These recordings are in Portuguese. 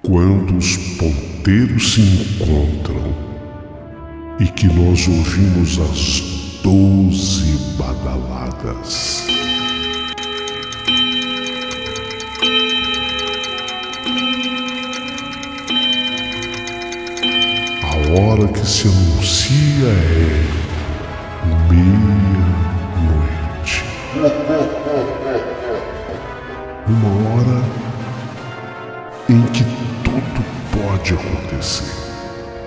Quando os ponteiros se encontram e que nós ouvimos as 12 badaladas. A hora que se anuncia é meia-noite. Uma hora em que tudo pode acontecer,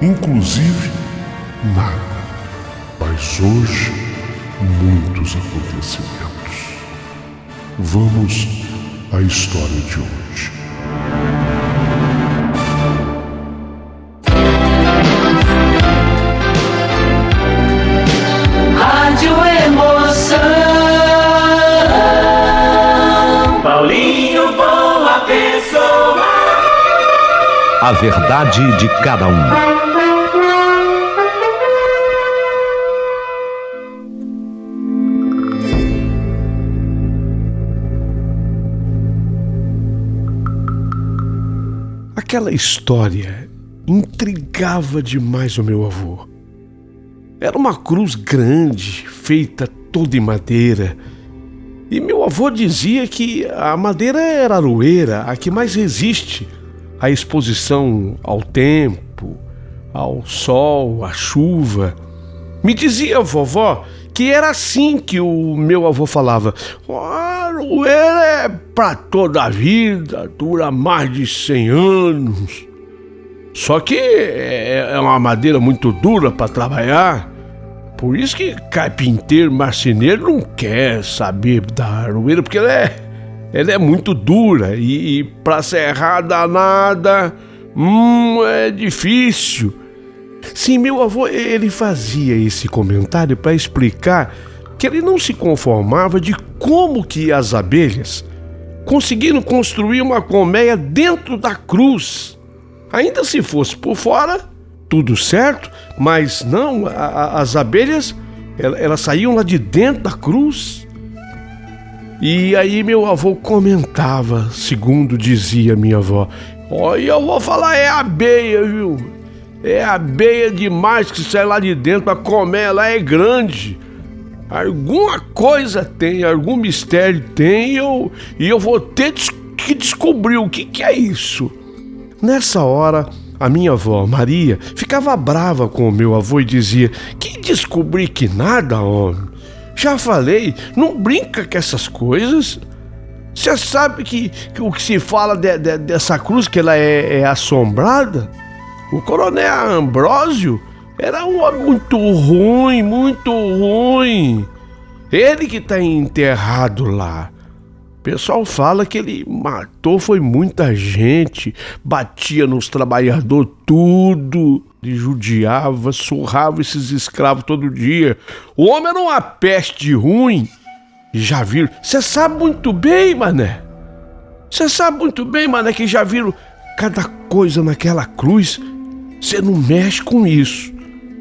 inclusive nada. Mas hoje, muitos acontecimentos. Vamos à história de hoje. Rádio Emoção. Paulinho, boa pessoa. A verdade de cada um. Aquela história intrigava demais o meu avô. Era uma cruz grande, feita toda em madeira. E meu avô dizia que a madeira era aroeira, a que mais resiste à exposição ao tempo, ao sol, à chuva. Me dizia a vovó que era assim que o meu avô falava: a aroeira é para toda a vida, dura mais de 100 anos. Só que é uma madeira muito dura para trabalhar. Por isso que carpinteiro, marceneiro não quer saber da aroeira, porque ela é muito dura e para serrar danada, é difícil. Sim, meu avô, ele fazia esse comentário para explicar que ele não se conformava de como que as abelhas conseguiram construir uma colmeia dentro da cruz. Ainda se fosse por fora, tudo certo, mas não, as abelhas, elas saíam lá de dentro da cruz. E aí meu avô comentava, segundo dizia minha avó: olha, eu vou falar, é abelha, viu? É abelha demais que sai lá de dentro, a colmeia lá é grande. Alguma coisa tem, algum mistério tem, e eu vou ter que descobrir o que é isso. Nessa hora, a minha avó, Maria, ficava brava com o meu avô e dizia: que descobrir que nada, homem. Já falei, não brinca com essas coisas. Você sabe que o que se fala dessa cruz, que ela é assombrada? O coronel Ambrósio era um homem muito ruim, muito ruim. Ele que está enterrado lá. O pessoal fala que ele matou, foi muita gente, batia nos trabalhadores, tudo. Ele judiava, surrava esses escravos todo dia. O homem era uma peste ruim. Já viram? Você sabe muito bem, mané. Você sabe muito bem, mané, que já viram cada coisa naquela cruz. Você não mexe com isso.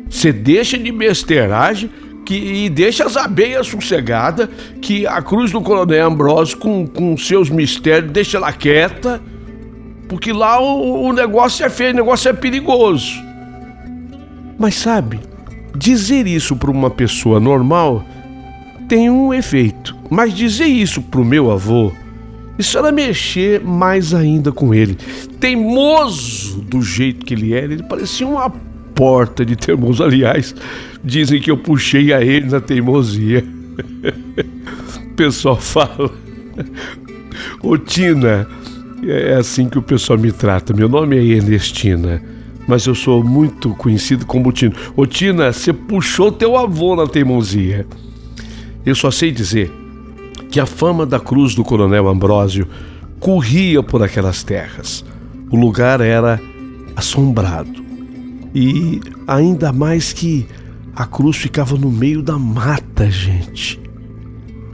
Você deixa de besteiragem e deixa as abelhas sossegadas, que a cruz do coronel Ambrósio com seus mistérios, deixa ela quieta, porque lá o negócio é feio, o negócio é perigoso. Mas sabe, dizer isso para uma pessoa normal tem um efeito, mas dizer isso para o meu avô, isso era mexer mais ainda com ele. Teimoso do jeito que ele era, ele parecia uma porta de teimoso. Aliás, dizem que eu puxei a ele na teimosia. O pessoal fala: ô Tina, é assim que o pessoal me trata. Meu nome é Ernestina, mas eu sou muito conhecido como Tina. Ô Tina, você puxou teu avô na teimosia. Eu só sei dizer que a fama da cruz do coronel Ambrósio corria por aquelas terras. O lugar era assombrado. E ainda mais que a cruz ficava no meio da mata, gente.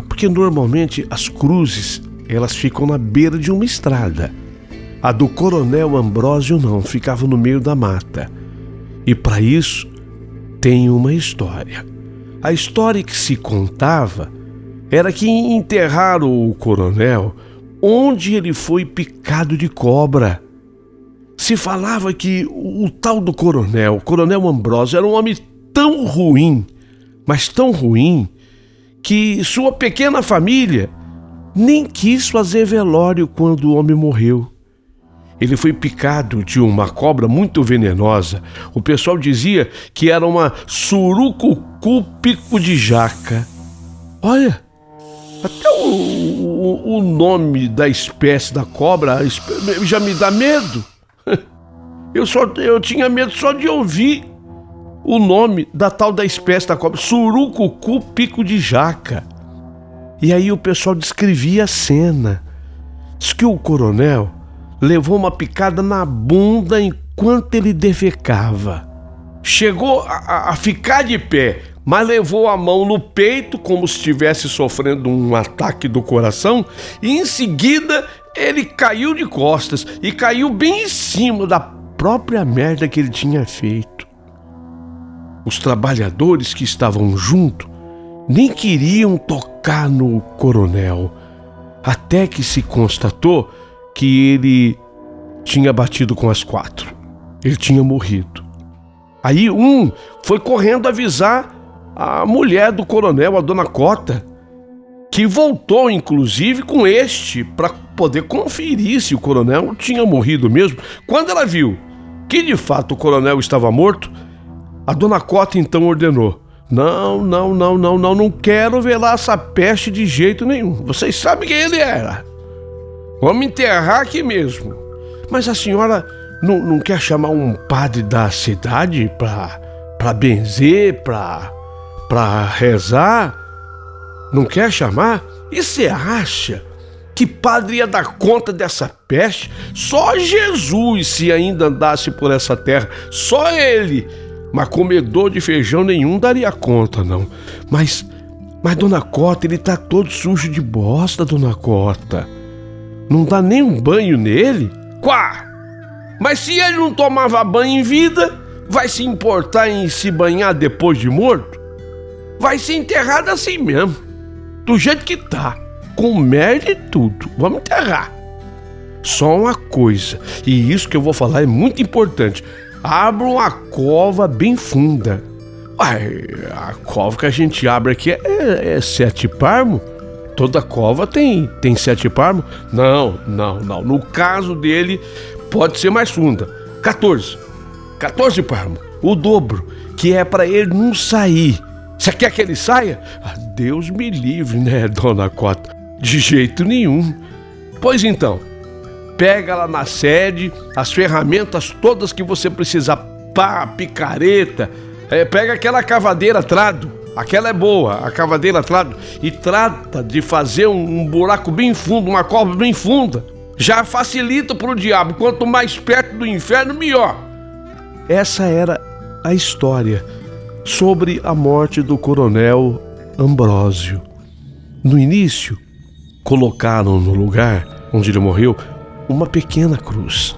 Porque normalmente as cruzes, elas ficam na beira de uma estrada. A do coronel Ambrósio não, ficava no meio da mata. E para isso tem uma história. A história que se contava era que enterraram o coronel onde ele foi picado de cobra. Se falava que o tal do coronel, o coronel Ambrósio, era um homem tão ruim, mas tão ruim, que sua pequena família nem quis fazer velório quando o homem morreu. Ele foi picado de uma cobra muito venenosa. O pessoal dizia que era uma surucucu pico de jaca. Olha, até o nome da espécie da cobra já me dá medo. Eu tinha medo só de ouvir o nome da tal da espécie da cobra, surucucu pico de jaca. E aí o pessoal descrevia a cena. Diz que o coronel levou uma picada na bunda enquanto ele defecava. Chegou a ficar de pé, mas levou a mão no peito como se estivesse sofrendo um ataque do coração, e em seguida ele caiu de costas e caiu bem em cima da própria merda que ele tinha feito. Os trabalhadores que estavam junto nem queriam tocar no coronel, até que se constatou que ele tinha batido com as 4. Ele tinha morrido. Aí um foi correndo avisar a mulher do coronel, a dona Cota, que voltou inclusive com este para poder conferir se o coronel tinha morrido mesmo. Quando ela viu que de fato o coronel estava morto, a dona Cota então ordenou: não quero velar essa peste de jeito nenhum. Vocês sabem quem ele era. Vamos enterrar aqui mesmo. Mas a senhora não quer chamar um padre da cidade pra benzer, pra rezar? Não quer chamar? E você acha que padre ia dar conta dessa peste? Só Jesus, se ainda andasse por essa terra, só ele. Mas comedor de feijão nenhum daria conta, não. Mas dona Cota, ele tá todo sujo de bosta, dona Cota. Não dá nem um banho nele? Quá! Mas se ele não tomava banho em vida, vai se importar em se banhar depois de morto? Vai ser enterrado assim mesmo, do jeito que tá, com merda e tudo. Vamos enterrar. Só uma coisa, e isso que eu vou falar é muito importante: abra uma cova bem funda. A cova que a gente abre aqui é 7 palmos. Toda cova tem 7 palmos? Não. No caso dele, pode ser mais funda. 14 palmos. O dobro, que é para ele não sair. Você quer que ele saia? Deus me livre, né, dona Cota? De jeito nenhum. Pois então, pega lá na sede as ferramentas todas que você precisar. Pá, picareta. Pega aquela cavadeira trado. Aquela é boa, a cavadeira trado. E trata de fazer um buraco bem fundo, uma cova bem funda. Já facilita pro diabo. Quanto mais perto do inferno, melhor. Essa era a história sobre a morte do coronel Ambrósio. No início, colocaram no lugar onde ele morreu uma pequena cruz.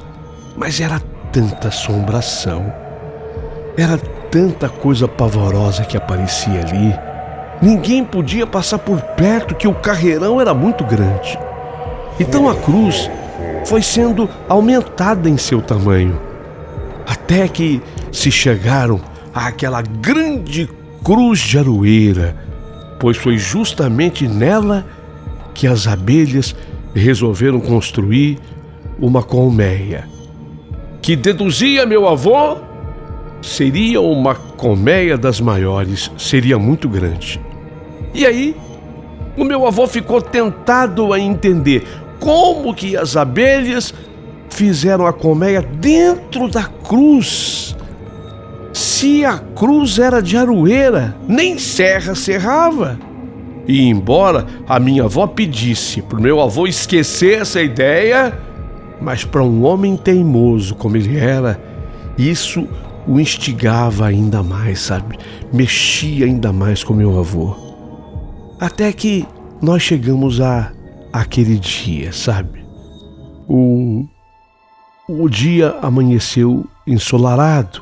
Mas era tanta assombração. Era tanta coisa pavorosa que aparecia ali. Ninguém podia passar por perto, que o carreirão era muito grande. Então a cruz foi sendo aumentada em seu tamanho, até que se chegaram àquela grande cruz de aroeira, pois foi justamente nela que as abelhas resolveram construir uma colmeia, que deduzia meu avô seria uma colmeia das maiores, seria muito grande. E aí, o meu avô ficou tentado a entender como que as abelhas fizeram a colmeia dentro da cruz. Se a cruz era de aroeira, nem serra serrava. E embora a minha avó pedisse para o meu avô esquecer essa ideia, mas para um homem teimoso como ele era, isso o instigava ainda mais, sabe? Mexia ainda mais com meu avô. Até que nós chegamos àquele dia, sabe? O dia amanheceu ensolarado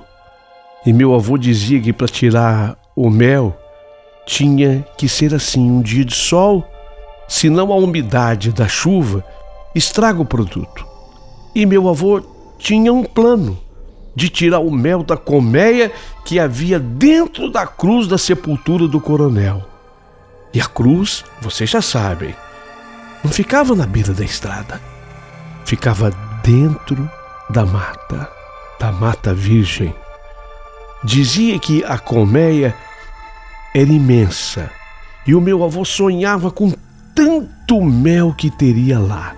e meu avô dizia que para tirar o mel tinha que ser assim, um dia de sol, senão a umidade da chuva estraga o produto. E meu avô tinha um plano de tirar o mel da colmeia que havia dentro da cruz da sepultura do coronel. E a cruz, vocês já sabem, não ficava na beira da estrada, ficava dentro da mata virgem. Dizia que a colmeia era imensa e o meu avô sonhava com tanto mel que teria lá.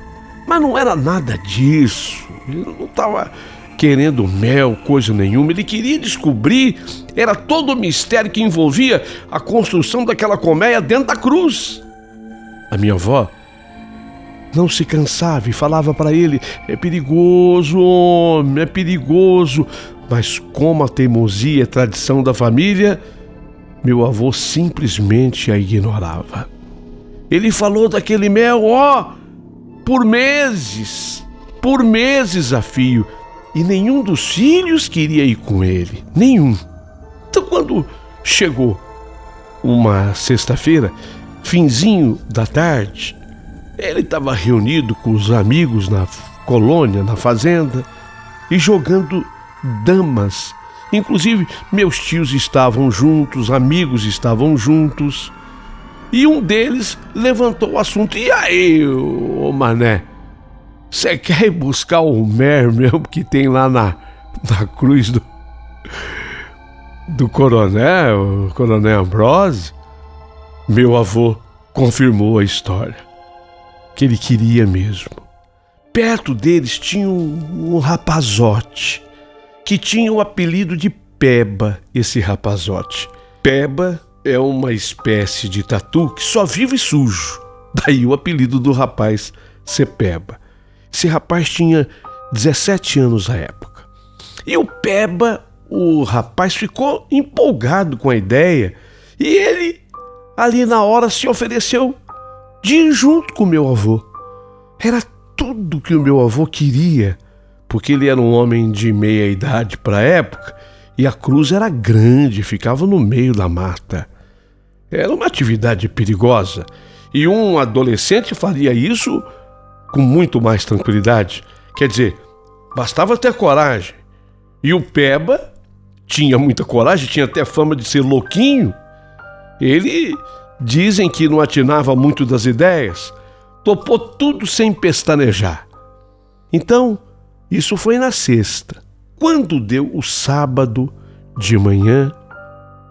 Mas não era nada disso, ele não estava querendo mel, coisa nenhuma. Ele queria descobrir, era todo o mistério que envolvia a construção daquela colmeia dentro da cruz. A minha avó não se cansava e falava para ele: é perigoso, homem, é perigoso. Mas como a teimosia é tradição da família, meu avô simplesmente a ignorava. Ele falou daquele mel, por meses a fio. E nenhum dos filhos queria ir com ele, nenhum. Então, quando chegou uma sexta-feira, finzinho da tarde, ele estava reunido com os amigos na colônia, na fazenda, e jogando damas. Inclusive, meus tios estavam juntos, amigos estavam juntos, e um deles levantou o assunto: e aí, ô mané? Você quer ir buscar o mel mesmo que tem lá na cruz do coronel, o coronel Ambrose? Meu avô confirmou a história, que ele queria mesmo. Perto deles tinha um rapazote, que tinha o apelido de Peba, esse rapazote. Peba é uma espécie de tatu que só vive sujo, daí o apelido do rapaz ser Peba. Esse rapaz tinha 17 anos à época. E o Peba, o rapaz, ficou empolgado com a ideia e ele, ali na hora, se ofereceu de ir junto com o meu avô. Era tudo que o meu avô queria, porque ele era um homem de meia idade para a época e a cruz era grande, ficava no meio da mata. Era uma atividade perigosa e um adolescente faria isso com muito mais tranquilidade. Quer dizer, bastava ter coragem. E o Peba tinha muita coragem, tinha até fama de ser louquinho. Ele, dizem que não atinava muito das ideias, topou tudo sem pestanejar. Então, isso foi na sexta. Quando deu o sábado de manhã,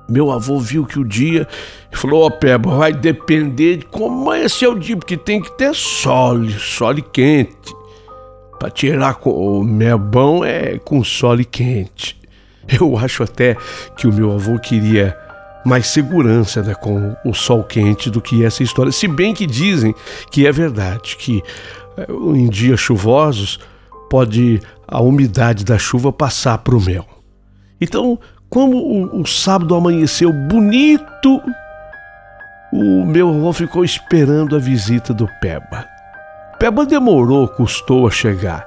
meu avô viu que o dia, falou: Peba, vai depender de como amanhecer o dia, porque tem que ter sol quente. Para tirar o mel bom é com sol quente. Eu acho até que o meu avô queria mais segurança, né, com o sol quente do que essa história. Se bem que dizem que é verdade, que em dias chuvosos pode a umidade da chuva passar para o mel. Então, como o sábado amanheceu bonito, o meu avô ficou esperando a visita do Peba. Peba demorou, custou a chegar.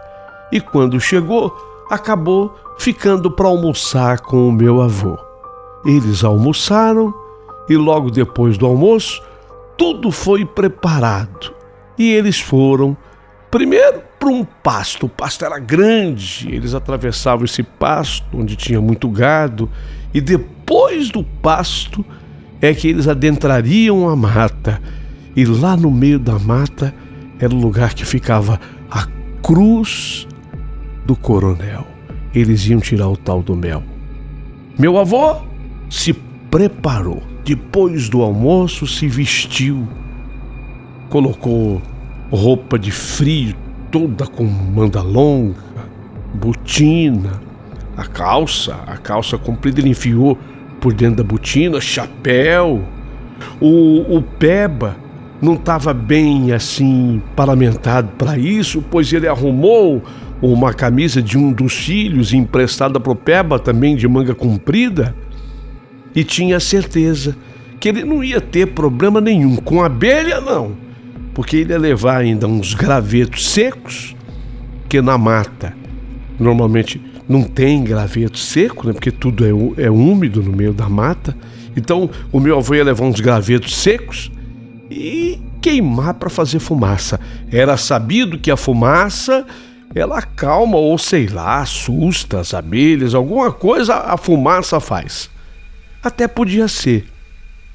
E quando chegou, acabou ficando para almoçar com o meu avô. Eles almoçaram e logo depois do almoço, tudo foi preparado. E eles foram primeiro para um pasto. O pasto era grande, eles atravessavam esse pasto onde tinha muito gado, e depois do pasto é que eles adentrariam a mata. E lá no meio da mata era o lugar que ficava a cruz do coronel. Eles iam tirar o tal do mel. Meu avô se preparou. Depois do almoço, se vestiu, colocou roupa de frio, toda com manga longa, botina, a calça comprida ele enfiou por dentro da botina, chapéu. O Peba não estava bem assim paramentado para isso, pois ele arrumou uma camisa de um dos filhos emprestada para o Peba, também de manga comprida, e tinha certeza que ele não ia ter problema nenhum com a abelha, não, porque ele ia levar ainda uns gravetos secos, que na mata normalmente não tem graveto seco, né? Porque tudo é úmido no meio da mata. Então o meu avô ia levar uns gravetos secos e queimar para fazer fumaça. Era sabido que a fumaça ela acalma ou sei lá, assusta as abelhas, alguma coisa a fumaça faz. Até podia ser.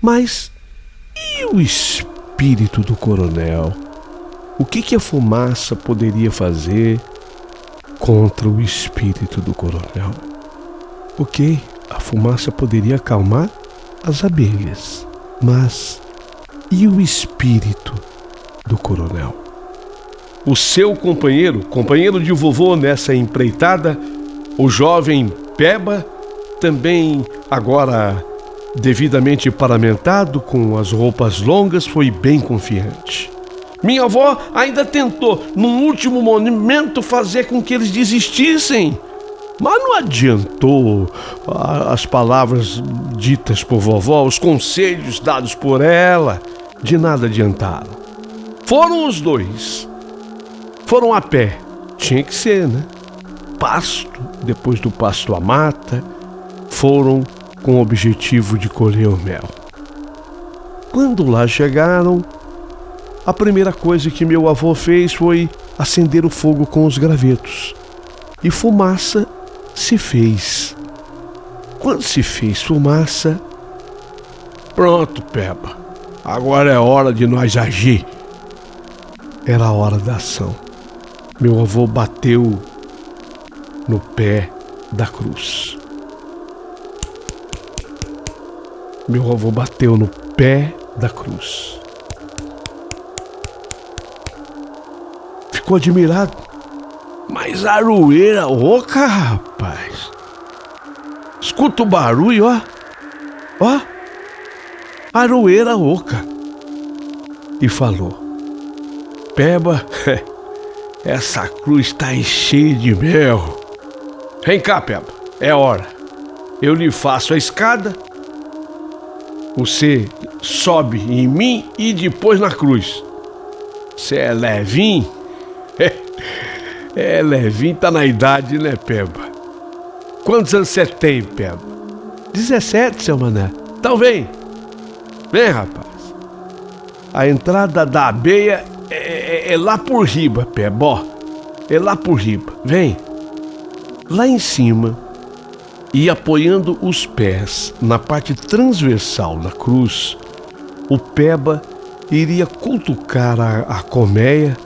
Mas e o espírito do coronel? O que a fumaça poderia fazer contra o espírito do coronel? Ok, a fumaça poderia acalmar as abelhas, mas e o espírito do coronel? O seu companheiro de vovô nessa empreitada, o jovem Peba, também agora devidamente paramentado com as roupas longas, foi bem confiante. Minha avó ainda tentou, num último momento, fazer com que eles desistissem. Mas não adiantou. As palavras ditas por vovó, os conselhos dados por ela, de nada adiantaram. Foram os dois. Foram a pé. Tinha que ser, né? Pasto, depois do pasto a mata, foram com o objetivo de colher o mel. Quando lá chegaram, a primeira coisa que meu avô fez foi acender o fogo com os gravetos. E fumaça se fez. Quando se fez fumaça, pronto, Peba. Agora é hora de nós agir. Era a hora da ação. Meu avô bateu no pé da cruz. Meu avô bateu no pé da cruz. Ficou admirado. Mas aroeira oca, rapaz. Escuta o barulho, ó. Ó. Aroeira oca. E falou: Peba, essa cruz tá cheia de mel. Vem cá, Peba. É hora. Eu lhe faço a escada. Você sobe em mim e depois na cruz. Você é levinho? É, levinho, tá na idade, né, Peba? Quantos anos você tem, Peba? 17, seu mané. Então vem. Vem, rapaz. A entrada da abeia é lá por riba, Peba, ó. É lá por riba. Vem. Lá em cima, e apoiando os pés na parte transversal da cruz, o Peba iria cutucar a colmeia,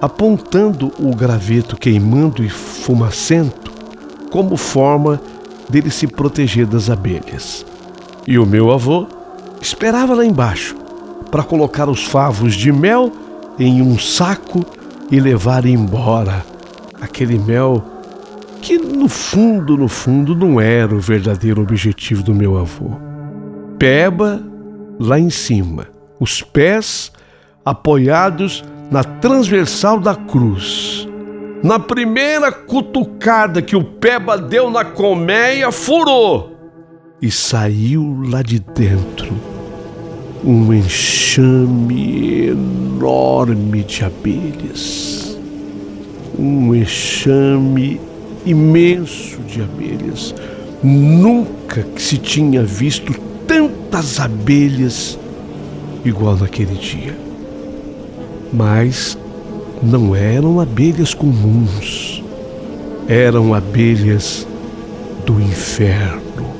apontando o graveto queimando e fumacento como forma dele se proteger das abelhas. E o meu avô esperava lá embaixo para colocar os favos de mel em um saco e levar embora aquele mel que no fundo não era o verdadeiro objetivo do meu avô. Peba lá em cima, os pés apoiados na transversal da cruz. Na primeira cutucada que o Peba deu na colmeia, furou e saiu lá de dentro um enxame enorme de abelhas. Um enxame imenso de abelhas. Nunca que se tinha visto tantas abelhas igual naquele dia. Mas não eram abelhas comuns. Eram abelhas do inferno.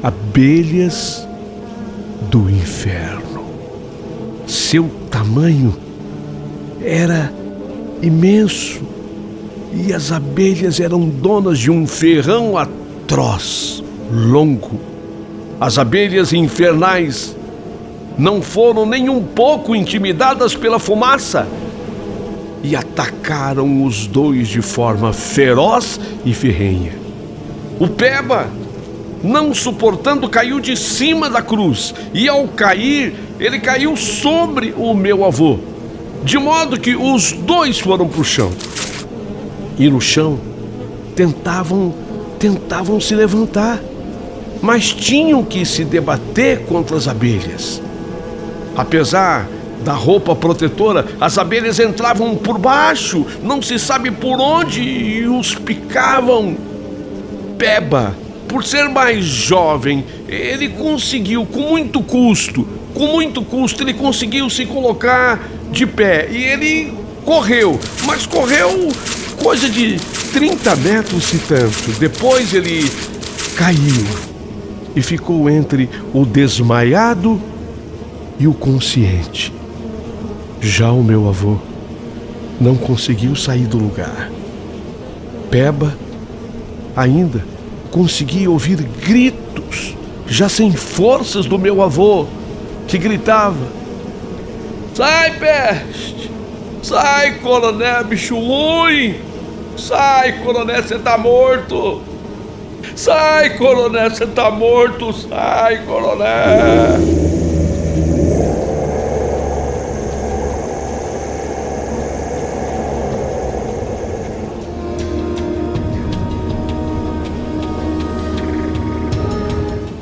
Abelhas do inferno. Seu tamanho era imenso e as abelhas eram donas de um ferrão atroz, longo. As abelhas infernais não foram nem um pouco intimidadas pela fumaça e atacaram os dois de forma feroz e ferrenha. O Peba, não suportando, caiu de cima da cruz e ao cair, ele caiu sobre o meu avô, de modo que os dois foram para o chão. E no chão tentavam se levantar, mas tinham que se debater contra as abelhas. Apesar da roupa protetora, as abelhas entravam por baixo, não se sabe por onde, e os picavam. Peba, por ser mais jovem, ele conseguiu, com muito custo, ele conseguiu se colocar de pé. E ele correu, mas correu coisa de 30 metros e tanto. Depois ele caiu e ficou entre o desmaiado e o consciente. Já o meu avô não conseguiu sair do lugar. Peba ainda conseguia ouvir gritos, já sem forças, do meu avô, que gritava: sai, peste! Sai, coronel, bicho ruim! Sai, coronel, você tá morto! Sai, coronel, você tá morto! Sai, coronel!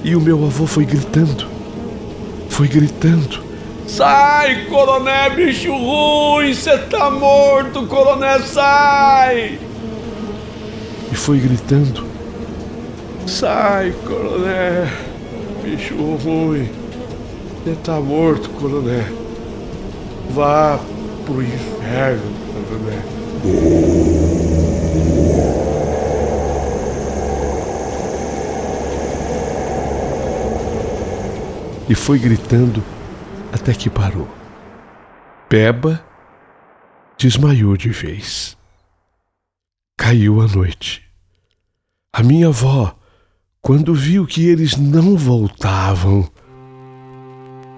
E o meu avô foi gritando. Sai, coronel, bicho ruim! Você tá morto, coronel, sai! E foi gritando: sai, coronel, bicho ruim! Você tá morto, coronel! Vá pro inferno, coronel! E foi gritando até que parou. Peba desmaiou de vez. Caiu a noite. A minha avó, quando viu que eles não voltavam,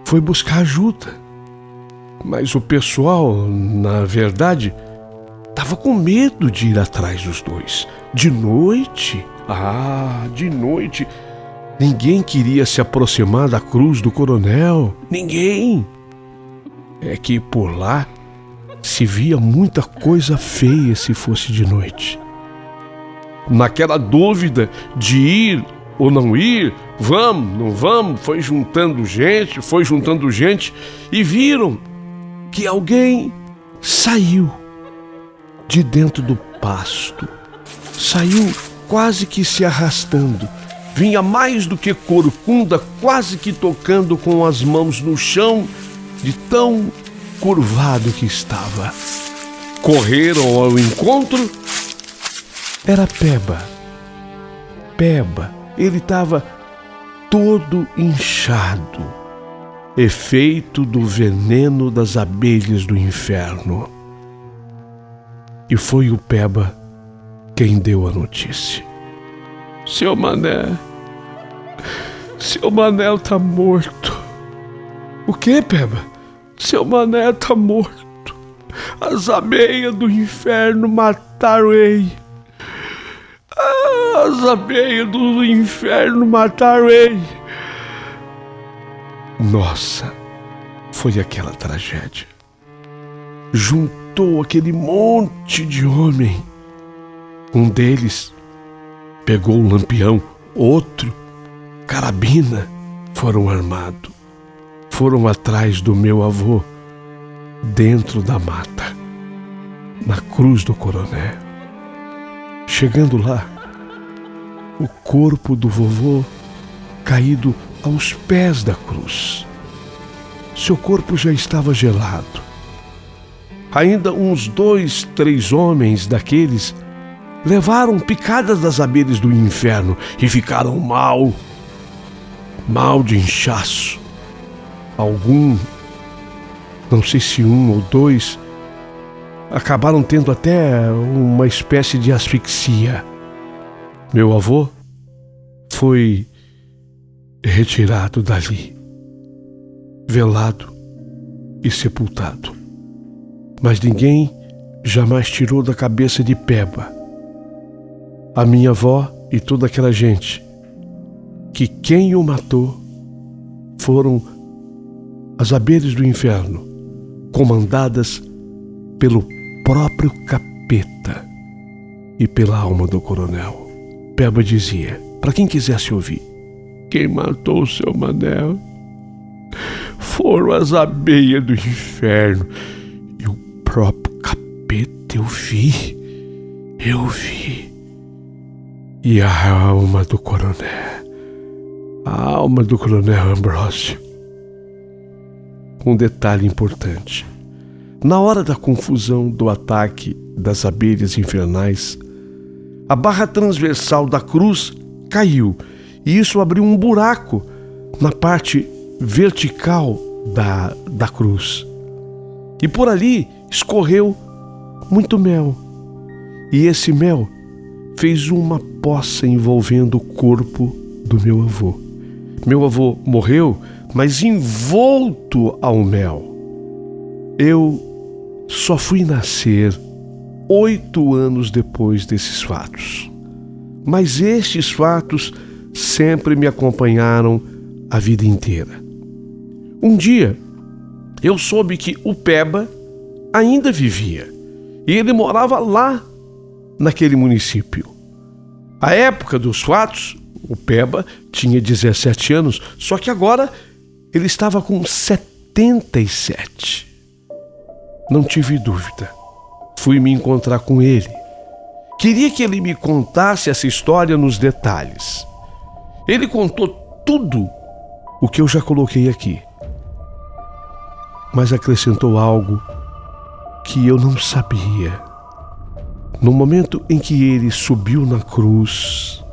foi buscar ajuda. Mas o pessoal, na verdade, estava com medo de ir atrás dos dois. De noite? De noite. Ninguém queria se aproximar da cruz do coronel. Ninguém. É que por lá se via muita coisa feia se fosse de noite. Naquela dúvida de ir ou não ir, vamos, não vamos, foi juntando gente e viram que alguém saiu de dentro do pasto. Saiu quase que se arrastando. Vinha mais do que corcunda, quase que tocando com as mãos no chão, de tão curvado que estava. Correram ao encontro. Era Peba. Ele estava todo inchado, efeito do veneno das abelhas do inferno. E foi o Peba quem deu a notícia. Seu Manel tá morto. O quê, Peba? Seu Manel tá morto. As abelhas do inferno mataram ele. As abelhas do inferno mataram ele. Nossa, foi aquela tragédia. Juntou aquele monte de homem. Um deles pegou o lampião, outro, carabina, foram armados. Foram atrás do meu avô, dentro da mata, na cruz do coronel. Chegando lá, o corpo do vovô caído aos pés da cruz. Seu corpo já estava gelado. Ainda uns 2, 3 homens daqueles levaram picadas das abelhas do inferno e ficaram mal de inchaço. Algum, não sei se 1 ou 2, acabaram tendo até uma espécie de asfixia. Meu avô foi retirado dali, velado e sepultado. Mas ninguém jamais tirou da cabeça de Peba, a minha avó e toda aquela gente, que quem o matou foram as abelhas do inferno, comandadas pelo próprio capeta e pela alma do coronel. Peba dizia, para quem quisesse ouvir: quem matou o seu Manel foram as abelhas do inferno e o próprio capeta. Eu vi. E a alma do coronel Ambrósio. Um detalhe importante: Na hora da confusão do ataque das abelhas infernais, a barra transversal da cruz caiu e isso abriu um buraco na parte vertical da cruz. E por ali escorreu muito mel. E esse mel fez uma poça envolvendo o corpo do meu avô. Meu avô morreu, mas envolto ao mel. Eu só fui nascer 8 anos depois desses fatos. Mas estes fatos sempre me acompanharam a vida inteira. Um dia, eu soube que o Peba ainda vivia e ele morava lá naquele município. À época dos fatos, o Peba tinha 17 anos, só que agora ele estava com 77. Não tive dúvida. Fui me encontrar com ele. Queria que ele me contasse essa história nos detalhes. Ele contou tudo o que eu já coloquei aqui, mas acrescentou algo que eu não sabia. No momento em que ele subiu na cruz,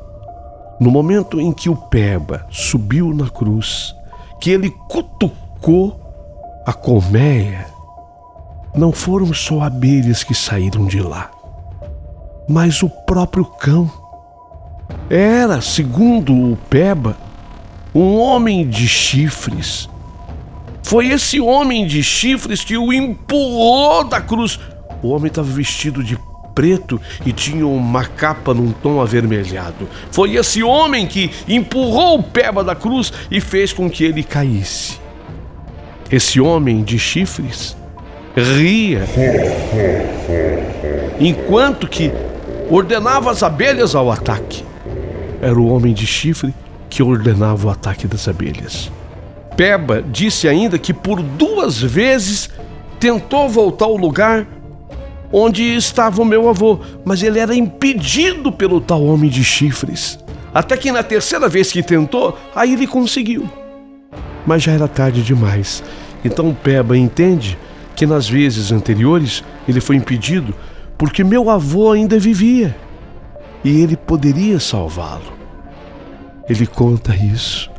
no momento em que o Peba subiu na cruz, que ele cutucou a colmeia, não foram só abelhas que saíram de lá, mas o próprio cão. Era, segundo o Peba, um homem de chifres. Foi esse homem de chifres que o empurrou da cruz. O homem estava vestido de preto e tinha uma capa num tom avermelhado. Foi esse homem que empurrou o Peba da cruz e fez com que ele caísse. Esse homem de chifres ria, enquanto que ordenava as abelhas ao ataque. Era o homem de chifre que ordenava o ataque das abelhas. Peba disse ainda que por 2 vezes tentou voltar ao lugar onde estava o meu avô, mas ele era impedido pelo tal homem de chifres. Até que na 3ª vez que tentou, aí ele conseguiu. Mas já era tarde demais. Então Peba entende que nas vezes anteriores ele foi impedido porque meu avô ainda vivia e ele poderia salvá-lo. Ele conta isso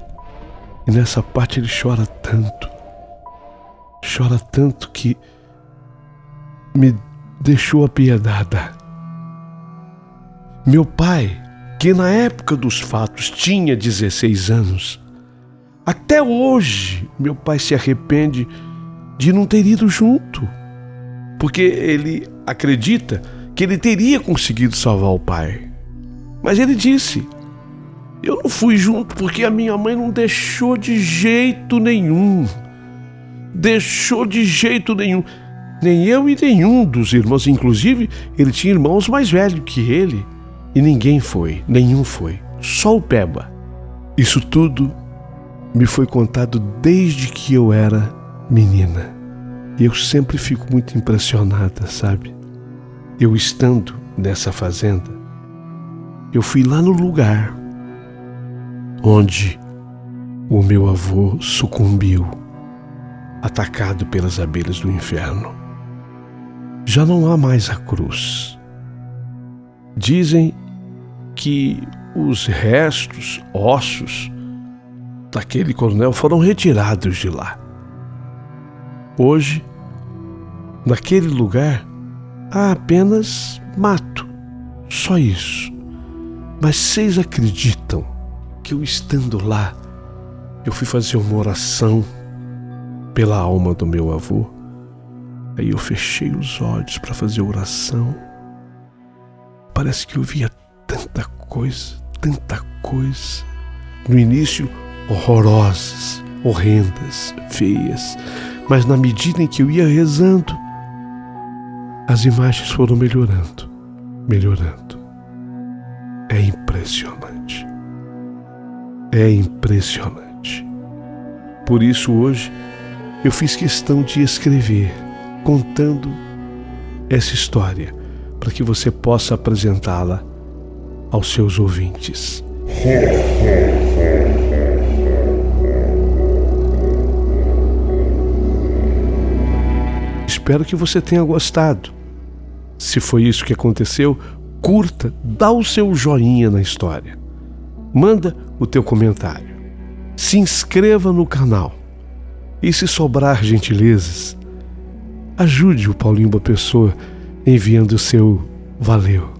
e nessa parte ele chora tanto que me deixou apiedada. Meu pai, que na época dos fatos tinha 16 anos, até hoje meu pai se arrepende de não ter ido junto, porque ele acredita que ele teria conseguido salvar o pai. Mas ele disse: eu não fui junto porque a minha mãe não deixou de jeito nenhum. Nem eu e nenhum dos irmãos. Inclusive, ele tinha irmãos mais velhos que ele. E nenhum foi. Só o Peba. Isso tudo me foi contado desde que eu era menina. E eu sempre fico muito impressionada, sabe? Eu estando nessa fazenda, eu fui lá no lugar onde o meu avô sucumbiu, atacado pelas abelhas do inferno. Já não há mais a cruz. Dizem que os restos, ossos daquele coronel foram retirados de lá. Hoje, naquele lugar, há apenas mato, só isso. Mas vocês acreditam que eu estando lá, eu fui fazer uma oração pela alma do meu avô? Aí eu fechei os olhos para fazer oração. Parece que eu via tanta coisa. No início, horrorosas, horrendas, feias. Mas na medida em que eu ia rezando, as imagens foram melhorando. É impressionante. Por isso hoje eu fiz questão de escrever, contando essa história, para que você possa apresentá-la aos seus ouvintes. espero que você tenha gostado. Se foi isso que aconteceu, curta, dá o seu joinha na história. Manda o teu comentário. Se inscreva no canal. E se sobrar gentilezas, ajude o Paulinho Boa Pessoa enviando o seu valeu.